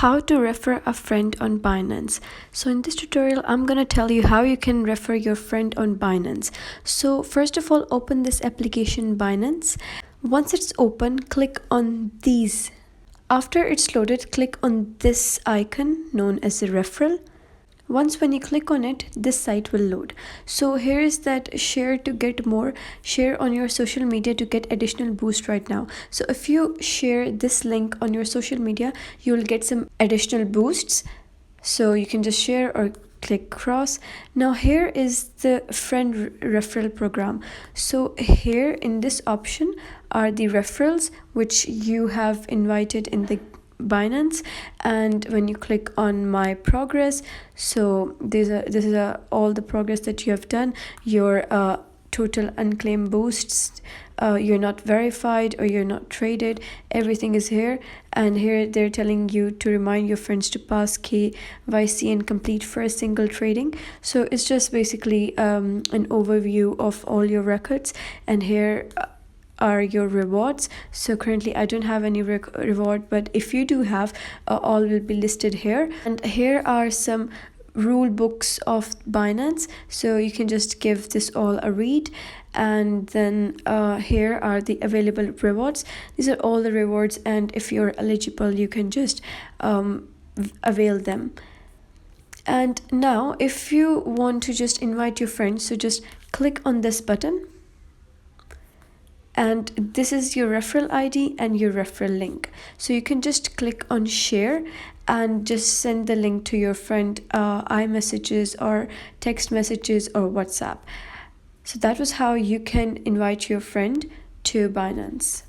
How to refer a friend on Binance. So in this tutorial, I'm going to tell you how you can refer your friend on Binance. So first of all, open this application Binance. Once it's open, click on these. After it's loaded, click on this icon known as a referral. Once when you click on it, this site will load. So here is that share to get more, share on your social media to get additional boost right now. So if you share this link on your social media, you will get some additional boosts. So you can just share or click cross. Now here is the friend referral program. So here in this option are the referrals which you have invited in the Binance, and when you click on my progress, so this is all the progress that you have done, your total unclaimed boosts, you're not verified or you're not traded, everything is here. And here they're telling you to remind your friends to pass KYC and complete first single trading. So it's just basically an overview of all your records, and here are your rewards. So currently I don't have any reward, but if you do have, all will be listed here. And here are some rule books of Binance, so you can just give this all a read. And then here are the available rewards. These are all the rewards, and if you're eligible, you can just avail them. And now if you want to just invite your friends, so just click on this button, and this is your referral ID and your referral link. So you can just click on share and just send the link to your friend, iMessages or text messages or WhatsApp. So that was how you can invite your friend to Binance.